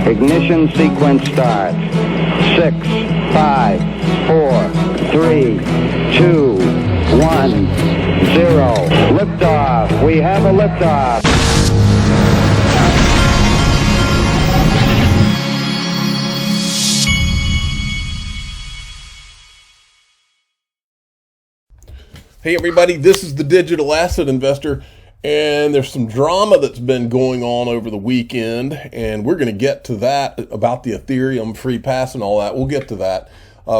Ignition sequence starts. 6, 5, 4, 3, 2, 1, 0. Liftoff. We have a liftoff. Hey everybody, this is the Digital Asset Investor, and there's some drama that's been going on over the weekend, and we're going to get to that about the Ethereum free pass and all that. We'll get to that.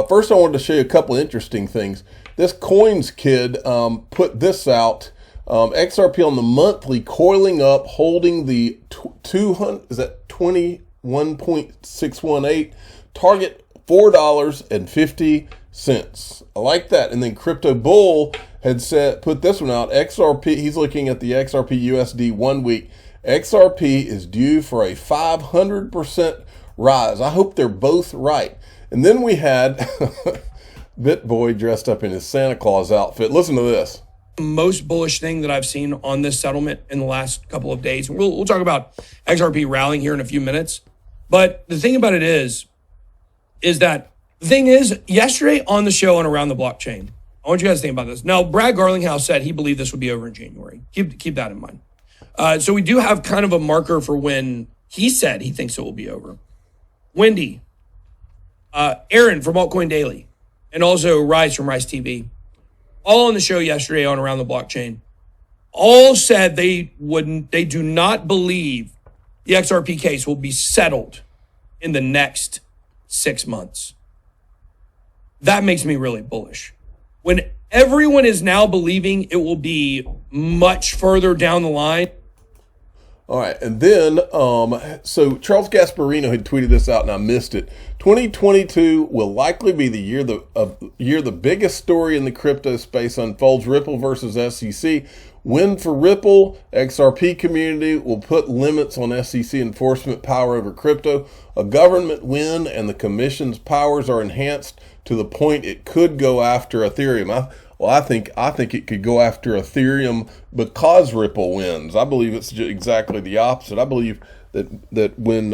First, I wanted to show you a couple of interesting things. This Coins kid put this out. XRP on the monthly coiling up, holding the 21.618 target $4.50. I like that. And then Crypto Bull had put this one out. XRP, he's looking at the XRP USD 1 week. XRP is due for a 500% rise. I hope they're both right. And then we had BitBoy dressed up in his Santa Claus outfit. Listen to this. Most bullish thing that I've seen on this settlement in the last couple of days. We'll talk about XRP rallying here in a few minutes. But the thing about it is that the thing is, yesterday on the show on Around the Blockchain, I want you guys to think about this. Now, Brad Garlinghouse said he believed this would be over in January. Keep that in mind. So we do have kind of a marker for when he said he thinks it will be over. Wendy, Aaron from Altcoin Daily, and also Rice from Rice TV, all on the show yesterday on Around the Blockchain, all said they do not believe the XRP case will be settled in the next 6 months. That makes me really bullish. When everyone is now believing it will be much further down the line. All right, and then, so Charles Gasparino had tweeted this out and I missed it. 2022 will likely be the year the biggest story in the crypto space unfolds. Ripple versus SEC. Win for Ripple. XRP community will put limits on SEC enforcement power over crypto. A government win and the commission's powers are enhanced to the point it could go after Ethereum. I think it could go after Ethereum because Ripple wins. I believe it's exactly the opposite. I believe that when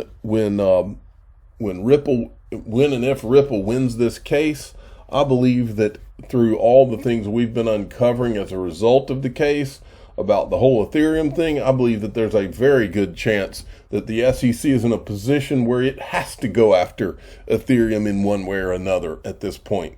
and if Ripple wins this case, I believe that through all the things we've been uncovering as a result of the case about the whole Ethereum thing, I believe that there's a very good chance that the SEC is in a position where it has to go after Ethereum in one way or another at this point.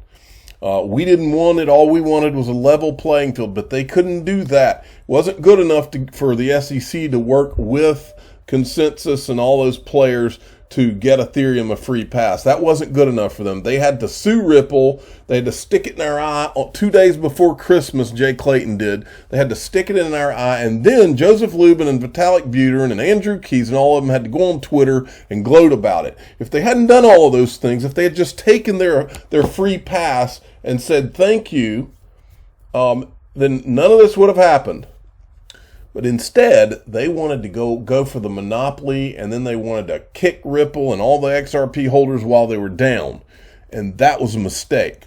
We didn't want it. All we wanted was a level playing field, but they couldn't do that. It wasn't good enough for the SEC to work with Consensus and all those players to get Ethereum a free pass. That wasn't good enough for them. They had to sue Ripple. They had to stick it in our eye 2 days before Christmas, Jay Clayton did. They had to stick it in our eye. And then Joseph Lubin and Vitalik Buterin and Andrew Keys and all of them had to go on Twitter and gloat about it. If they hadn't done all of those things, if they had just taken their free pass and said thank you, then none of this would have happened. But instead, they wanted to go for the monopoly, and then they wanted to kick Ripple and all the XRP holders while they were down. And that was a mistake.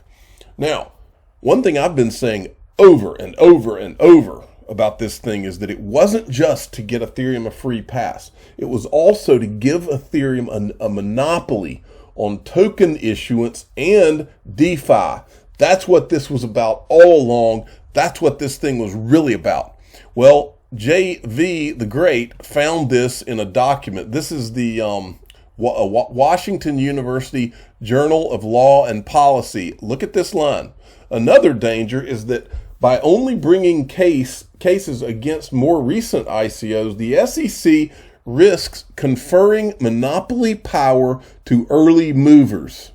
Now, one thing I've been saying over and over and over about this thing is that it wasn't just to get Ethereum a free pass. It was also to give Ethereum a monopoly on token issuance and DeFi. That's what this was about all along. That's what this thing was really about. Well, J.V. the Great found this in a document. This is the Washington University Journal of Law and Policy. Look at this line. Another danger is that by only bringing cases against more recent ICOs, the SEC risks conferring monopoly power to early movers.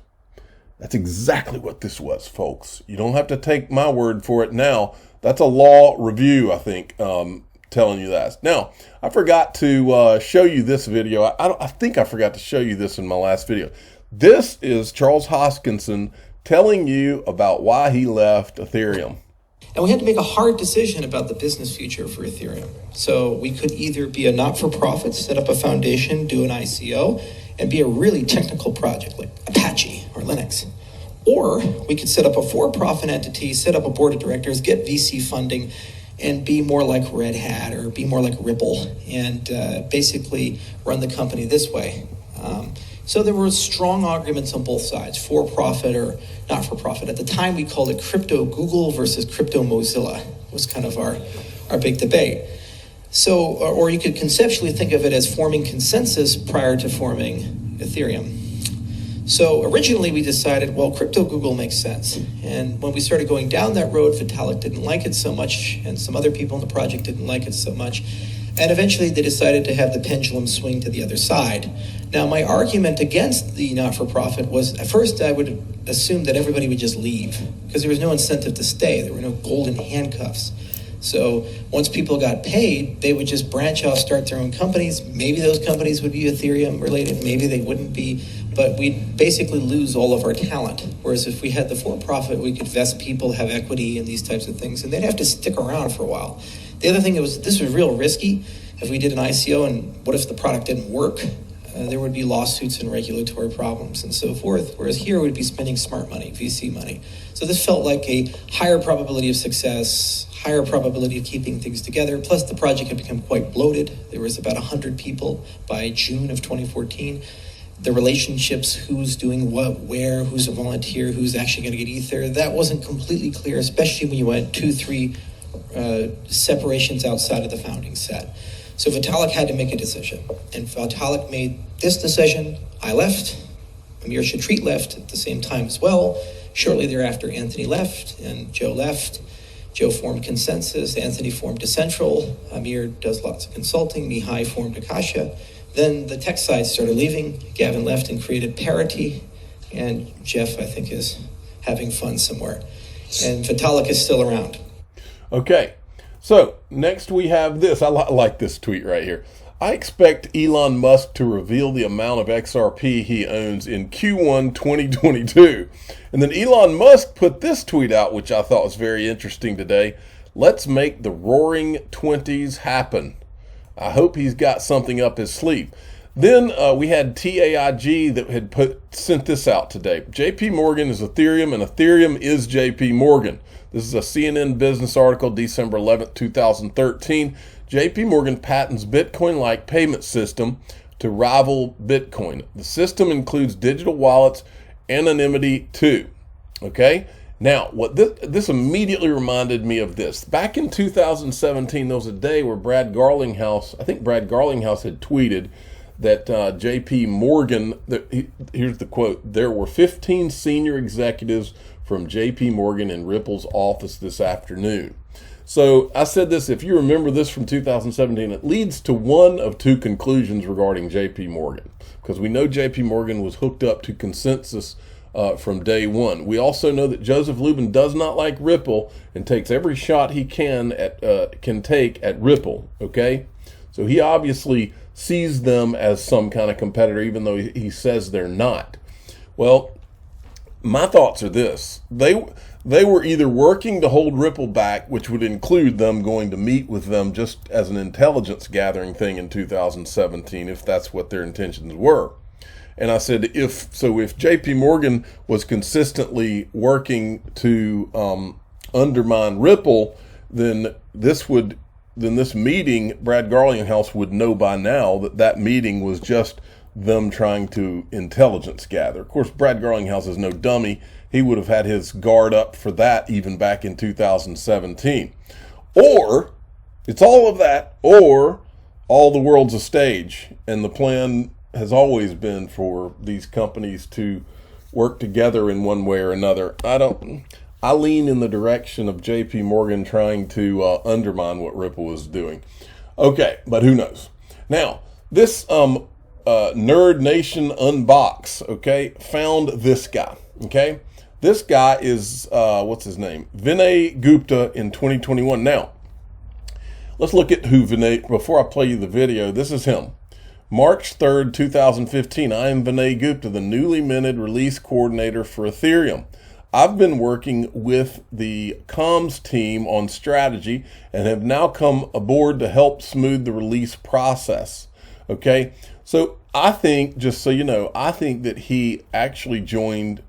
That's exactly what this was, folks. You don't have to take my word for it now. That's a law review, I think, telling you that. Now, I forgot to show you this video. I think I forgot to show you this in my last video. This is Charles Hoskinson telling you about why he left Ethereum. And we had to make a hard decision about the business future for Ethereum. So we could either be a not-for-profit, set up a foundation, do an ICO, and be a really technical project like Apache or Linux. Or we could set up a for-profit entity, set up a board of directors, get VC funding, and be more like Red Hat or be more like Ripple and basically run the company this way. So there were strong arguments on both sides, for profit or not for profit. At the time, we called it crypto Google versus crypto Mozilla, was kind of our big debate. So, or you could conceptually think of it as forming consensus prior to forming Ethereum. So originally we decided, well, crypto Google makes sense. And when we started going down that road, Vitalik didn't like it so much, and some other people in the project didn't like it so much. And eventually they decided to have the pendulum swing to the other side. Now, my argument against the not-for-profit was, at first I would assume that everybody would just leave, because there was no incentive to stay. There were no golden handcuffs. So once people got paid, they would just branch out, start their own companies. Maybe those companies would be Ethereum related, maybe they wouldn't be, but we'd basically lose all of our talent. Whereas if we had the for-profit, we could vest people, have equity and these types of things, and they'd have to stick around for a while. The other thing was, this was real risky. If we did an ICO and what if the product didn't work? There would be lawsuits and regulatory problems and so forth. Whereas here we'd be spending smart money, VC money. So this felt like a higher probability of success, higher probability of keeping things together. Plus the project had become quite bloated. There was about 100 people by June of 2014. The relationships, who's doing what, where, who's a volunteer, who's actually going to get Ether, that wasn't completely clear, especially when you went 2-3 separations outside of the founding set. So Vitalik had to make a decision. And Vitalik made this decision. I left. Amir Shetreat left at the same time as well. Shortly thereafter, Anthony left and Joe left. Joe formed Consensus. Anthony formed Decentral. Amir does lots of consulting. Mihai formed Akasha. Then the tech side started leaving. Gavin left and created Parity. And Jeff, I think, is having fun somewhere. And Vitalik is still around. Okay. So next we have this. I like this tweet right here. I expect Elon Musk to reveal the amount of XRP he owns in Q1 2022. And then Elon Musk put this tweet out, which I thought was very interesting today. Let's make the roaring 20s happen. I hope he's got something up his sleeve. Then we had TAIG that had sent this out today. JP Morgan is Ethereum and Ethereum is JP Morgan. This is a CNN business article, December 11th, 2013. JP Morgan patents Bitcoin-like payment system to rival Bitcoin. The system includes digital wallets, anonymity too. Okay? Now, what this immediately reminded me of this. Back in 2017, there was a day where Brad Garlinghouse had tweeted that JP Morgan, here's the quote, there were 15 senior executives from JP Morgan in Ripple's office this afternoon. So I said this, if you remember this from 2017, it leads to one of two conclusions regarding JP Morgan, because we know JP Morgan was hooked up to Consensus from day one. We also know that Joseph Lubin does not like Ripple and takes every shot he can take at Ripple, okay? So he obviously sees them as some kind of competitor, even though he says they're not. Well, my thoughts are this. They were either working to hold Ripple back, which would include them going to meet with them just as an intelligence gathering thing in 2017, if that's what their intentions were. And I said, if JP Morgan was consistently working to undermine Ripple, then this meeting, Brad Garlinghouse would know by now that meeting was just them trying to intelligence gather. Of course, Brad Garlinghouse is no dummy. He would have had his guard up for that even back in 2017. Or it's all of that, or all the world's a stage, and the plan has always been for these companies to work together in one way or another. I lean in the direction of JP Morgan trying to undermine what Ripple is doing. Okay, but who knows? Now, this Nerd Nation Unbox, okay, found this guy, okay? This guy is, what's his name? Vinney Gupta in 2021. Now, let's look at who Vinney, before I play you the video, this is him. March 3rd, 2015, I am Vinney Gupta, the newly minted release coordinator for Ethereum. I've been working with the comms team on strategy and have now come aboard to help smooth the release process. Okay, so I think, just so you know, I think that he actually joined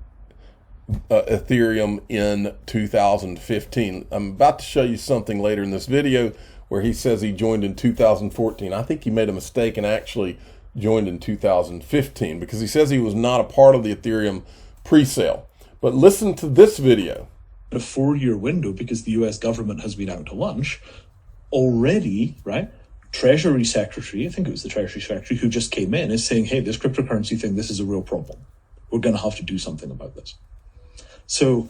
Ethereum in 2015. I'm about to show you something later in this video where he says he joined in 2014. I think he made a mistake and actually joined in 2015, because he says he was not a part of the Ethereum pre-sale. But listen to this video. A 4-year window, because the US government has been out to lunch already, right? Treasury Secretary, I think it was the Treasury Secretary who just came in, is saying, hey, this cryptocurrency thing, this is a real problem. We're going to have to do something about this. So,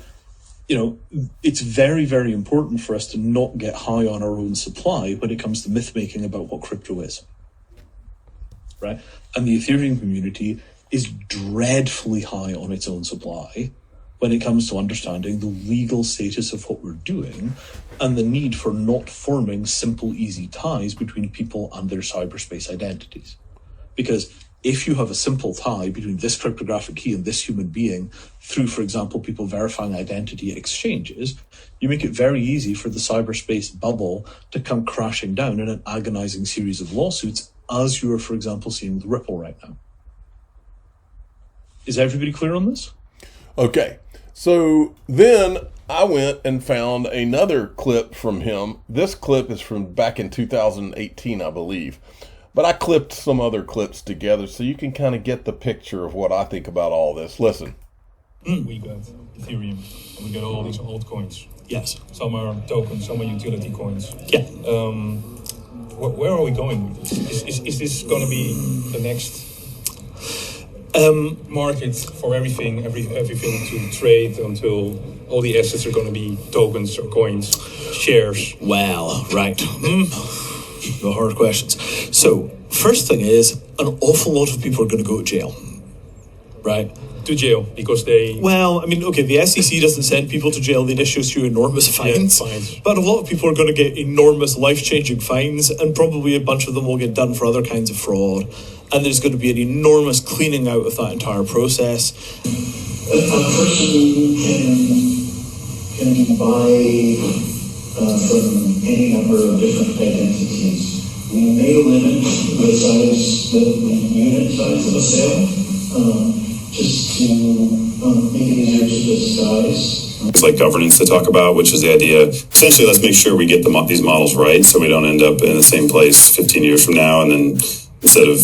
it's very, very important for us to not get high on our own supply when it comes to myth making about what crypto is, right? And the Ethereum community is dreadfully high on its own supply when it comes to understanding the legal status of what we're doing and the need for not forming simple, easy ties between people and their cyberspace identities. Because if you have a simple tie between this cryptographic key and this human being through, for example, people verifying identity exchanges, you make it very easy for the cyberspace bubble to come crashing down in an agonizing series of lawsuits, as you are, for example, seeing with Ripple right now. Is everybody clear on this? Okay, so then I went and found another clip from him. This clip is from back in 2018, I believe. But I clipped some other clips together so you can kind of get the picture of what I think about all this. Listen. We got Ethereum, and we got all these altcoins. Yes. Some are tokens, some are utility coins. Yeah. Where are we going with this? Is this going to be the next market for everything to trade until all the assets are going to be tokens or coins, shares? Well, right. The hard questions. So, first thing is, an awful lot of people are going to go to jail, right? To jail because they... Well, I mean, okay, the SEC doesn't send people to jail, they just issue enormous fines. Yeah, fines. But a lot of people are going to get enormous life-changing fines, and probably a bunch of them will get done for other kinds of fraud. And there's going to be an enormous cleaning out of that entire process. A person can buy from any number of different identities. We may limit the size, the unit size of a sale, just to make it easier to disguise. It's like governance to talk about, which is the idea. Essentially, let's make sure we get these models right, so we don't end up in the same place 15 years from now, and then instead of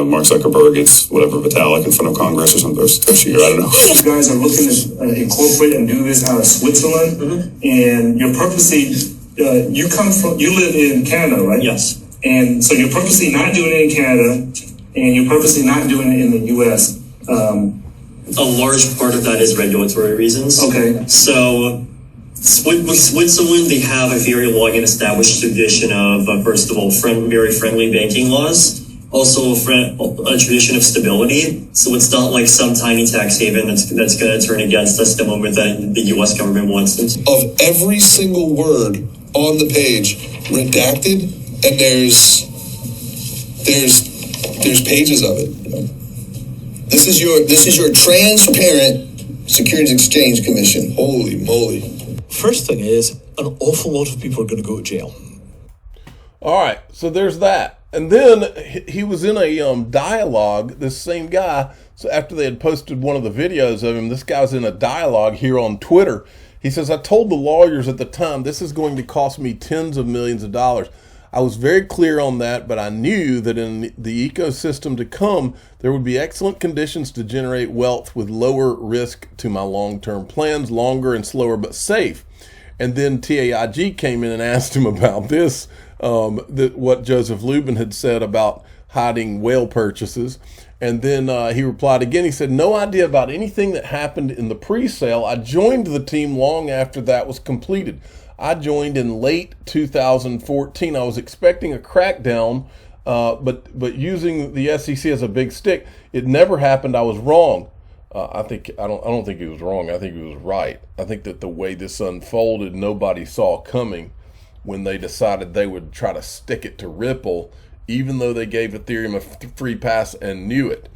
Mark Zuckerberg, it's whatever Vitalik in front of Congress or something. Or I don't know. You guys are looking to incorporate and do this out of Switzerland, and you're purposely you live in Canada, right? Yes. And so you're purposely not doing it in Canada, and you're purposely not doing it in the U.S. A large part of that is regulatory reasons. Okay. So with Switzerland, they have a very long and established tradition of, first of all, very friendly banking laws. Also a tradition of stability. So it's not like some tiny tax haven that's going to turn against us the moment that the U.S. government wants them to. Of every single word on the page redacted, and there's pages of it. This is your transparent Securities Exchange Commission. Holy moly. First thing is, an awful lot of people are going to go to jail. All right, so there's that. And then he was in a dialogue, this same guy. So after they had posted one of the videos of him, this guy was in a dialogue here on Twitter. He says, I told the lawyers at the time, this is going to cost me tens of millions of dollars. I was very clear on that, but I knew that in the ecosystem to come, there would be excellent conditions to generate wealth with lower risk to my long-term plans, longer and slower, but safe. And then TAIG came in and asked him about this, what Joseph Lubin had said about hiding whale purchases. And then he replied again. He said, no idea about anything that happened in the pre-sale. I joined the team long after that was completed. I joined in late 2014. I was expecting a crackdown, but using the SEC as a big stick, it never happened. I was wrong. I don't think he was wrong. I think he was right. I think that the way this unfolded, nobody saw coming when they decided they would try to stick it to Ripple, even though they gave Ethereum a free pass and knew it.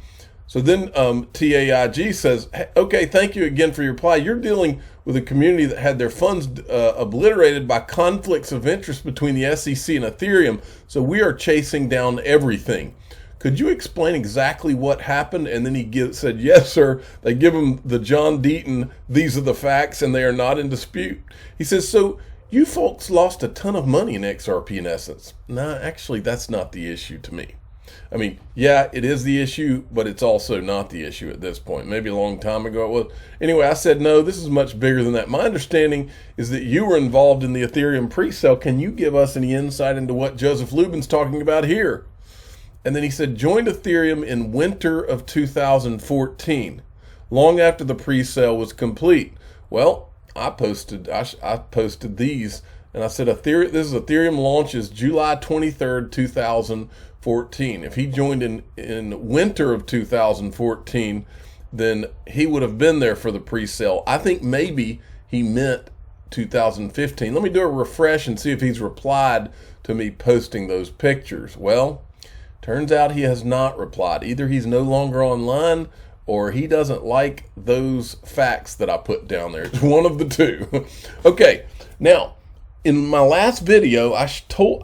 So then TAIG says, hey, okay, thank you again for your reply. You're dealing with a community that had their funds obliterated by conflicts of interest between the SEC and Ethereum, so we are chasing down everything. Could you explain exactly what happened? And then he said, yes, sir. They give him the John Deaton, these are the facts, and they are not in dispute. He says, so you folks lost a ton of money in XRP in essence. No, actually, that's not the issue to me. I mean, yeah, it is the issue, but it's also not the issue at this point. Maybe a long time ago it was. Anyway, I said, no, this is much bigger than that. My understanding is that you were involved in the Ethereum pre-sale. Can you give us any insight into what Joseph Lubin's talking about here? And then he said, joined Ethereum in winter of 2014, long after the pre-sale was complete. Well, I posted these, and I said, this is Ethereum launches July 23rd, 2014. If he joined in winter of 2014, then he would have been there for the pre-sale. I think maybe he meant 2015. Let me do a refresh and see if he's replied to me posting those pictures. Well, turns out he has not replied. Either he's no longer online or he doesn't like those facts that I put down there. It's one of the two. Okay, now, in my last video, I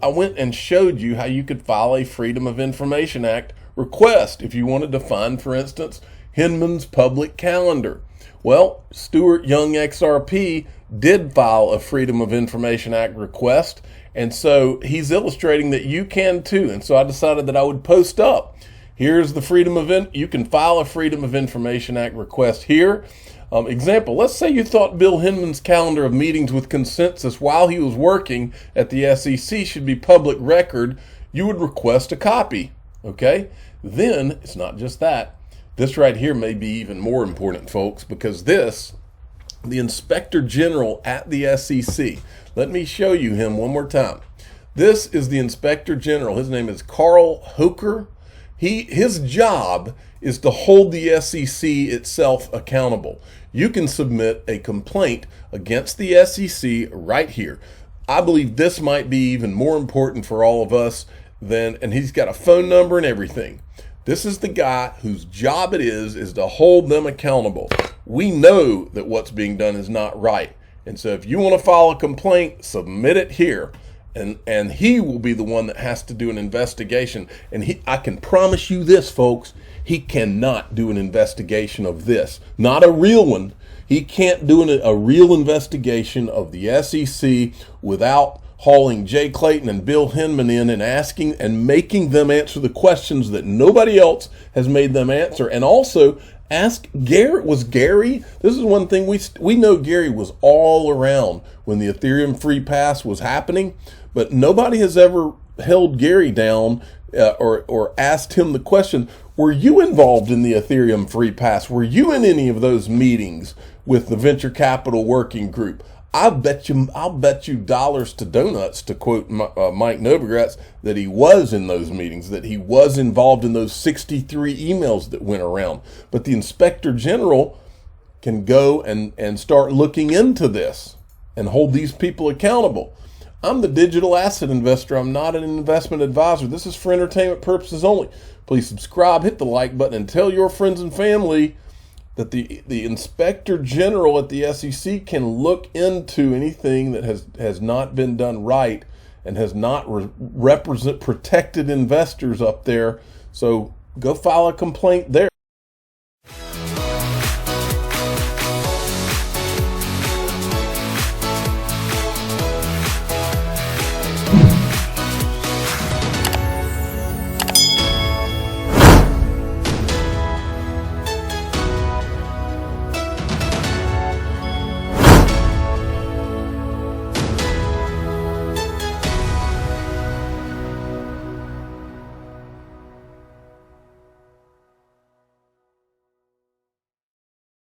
went and showed you how you could file a Freedom of Information Act request if you wanted to find, for instance, Hinman's public calendar. Well, Stuart Young XRP did file a Freedom of Information Act request, and so he's illustrating that you can too. And so I decided that I would post up. Here's the you can file a Freedom of Information Act request here. Example, let's say you thought Bill Hinman's calendar of meetings with consensus while he was working at the SEC should be public record. You would request a copy, okay? Then, it's not just that. This right here may be even more important, folks, because the Inspector General at the SEC, let me show you him one more time. This is the Inspector General. His name is Carl Hoker. His job is to hold the SEC itself accountable. You can submit a complaint against the SEC right here. I believe this might be even more important for all of us and he's got a phone number and everything. This is the guy whose job it is to hold them accountable. We know that what's being done is not right. And so if you want to file a complaint, submit it here. And he will be the one that has to do an investigation. And I can promise you this, folks, he cannot do an investigation of this. Not a real one. He can't do a real investigation of the SEC without hauling Jay Clayton and Bill Hinman in and asking and making them answer the questions that nobody else has made them answer. And also ask Gary, this is one thing we know Gary was all around when the Ethereum free pass was happening, but nobody has ever held Gary down or asked him the question, were you involved in the Ethereum free pass? Were you in any of those meetings with the venture capital working group? I'll bet you dollars to donuts, to quote Mike Novogratz, that he was in those meetings, that he was involved in those 63 emails that went around. But the Inspector General can go and start looking into this and hold these people accountable. I'm the digital asset investor. I'm not an investment advisor. This is for entertainment purposes only. Please subscribe, hit the like button, and tell your friends and family that the Inspector General at the SEC can look into anything that has not been done right and has not protected investors up there. So go file a complaint there.